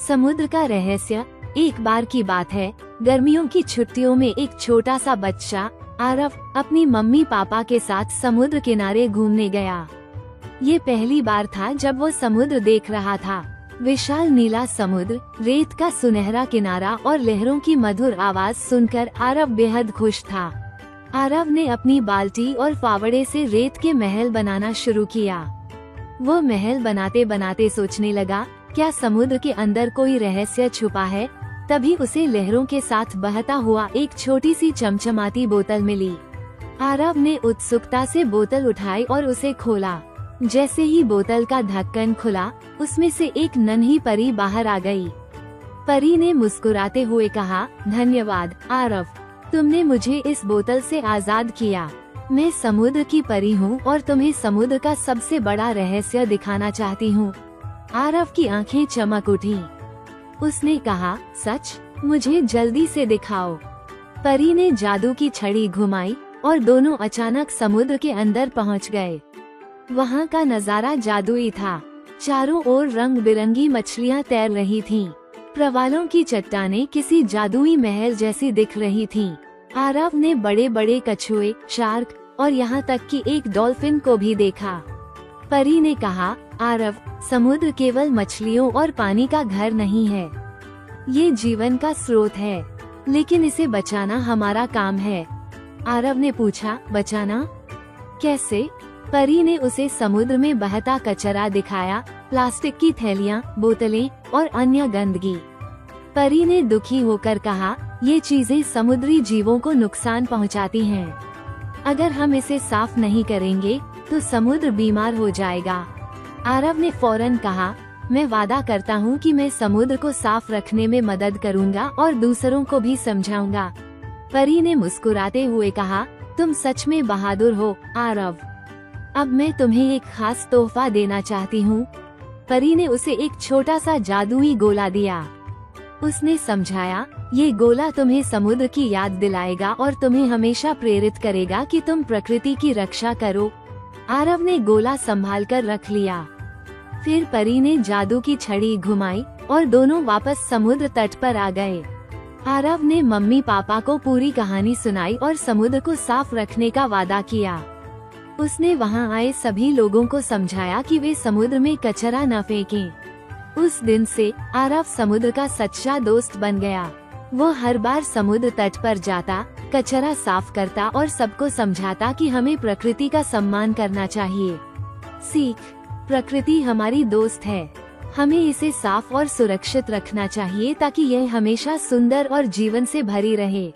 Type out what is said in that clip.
समुद्र का रहस्य। एक बार की बात है, गर्मियों की छुट्टियों में एक छोटा सा बच्चा आरव अपनी मम्मी पापा के साथ समुद्र किनारे घूमने गया। ये पहली बार था जब वो समुद्र देख रहा था। विशाल नीला समुद्र, रेत का सुनहरा किनारा और लहरों की मधुर आवाज सुनकर आरव बेहद खुश था। आरव ने अपनी बाल्टी और फावड़े से रेत के महल बनाना शुरू किया। वो महल बनाते बनाते सोचने लगा, क्या समुद्र के अंदर कोई रहस्य छुपा है। तभी उसे लहरों के साथ बहता हुआ एक छोटी सी चमचमाती बोतल मिली। आरव ने उत्सुकता से बोतल उठाई और उसे खोला। जैसे ही बोतल का ढक्कन खुला, उसमें से एक नन्ही परी बाहर आ गई। परी ने मुस्कुराते हुए कहा, धन्यवाद आरव, तुमने मुझे इस बोतल से आजाद किया। मैं समुद्र की परी हूँ और तुम्हें समुद्र का सबसे बड़ा रहस्य दिखाना चाहती हूँ। आरव की आंखें चमक उठी। उसने कहा, सच? मुझे जल्दी से दिखाओ। परी ने जादू की छड़ी घुमाई और दोनों अचानक समुद्र के अंदर पहुँच गए। वहाँ का नजारा जादुई था। चारों ओर रंग बिरंगी मछलियाँ तैर रही थीं। प्रवालों की चट्टानें किसी जादुई महल जैसी दिख रही थीं। आरव ने बड़े बड़े कछुए, शार्क और यहाँ तक कि एक डॉल्फिन को भी देखा। परी ने कहा, आरव, समुद्र केवल मछलियों और पानी का घर नहीं है। ये जीवन का स्रोत है, लेकिन इसे बचाना हमारा काम है। आरव ने पूछा, बचाना कैसे? परी ने उसे समुद्र में बहता कचरा दिखाया, प्लास्टिक की थैलियाँ, बोतलें और अन्य गंदगी। परी ने दुखी होकर कहा, ये चीजें समुद्री जीवों को नुकसान पहुंचाती हैं। अगर हम इसे साफ नहीं करेंगे तो समुद्र बीमार हो जाएगा। आरव ने फौरन कहा, मैं वादा करता हूँ कि मैं समुद्र को साफ रखने में मदद करूँगा और दूसरों को भी समझाऊंगा। परी ने मुस्कुराते हुए कहा, तुम सच में बहादुर हो आरव। अब मैं तुम्हें एक खास तोहफा देना चाहती हूँ। परी ने उसे एक छोटा सा जादुई गोला दिया। उसने समझाया, ये गोला तुम्हें समुद्र की याद दिलाएगा और तुम्हें हमेशा प्रेरित करेगा कि तुम प्रकृति की रक्षा करो। आरव ने गोला संभालकर रख लिया। फिर परी ने जादू की छड़ी घुमाई और दोनों वापस समुद्र तट पर आ गए। आरव ने मम्मी पापा को पूरी कहानी सुनाई और समुद्र को साफ रखने का वादा किया। उसने वहां आए सभी लोगों को समझाया कि वे समुद्र में कचरा न फेंकें। उस दिन से आरव समुद्र का सच्चा दोस्त बन गया। वो हर बार समुद्र तट पर जाता, कचरा साफ करता और सबको समझाता कि हमें प्रकृति का सम्मान करना चाहिए। सीख, प्रकृति हमारी दोस्त है। हमें इसे साफ और सुरक्षित रखना चाहिए ताकि यह हमेशा सुंदर और जीवन से भरी रहे।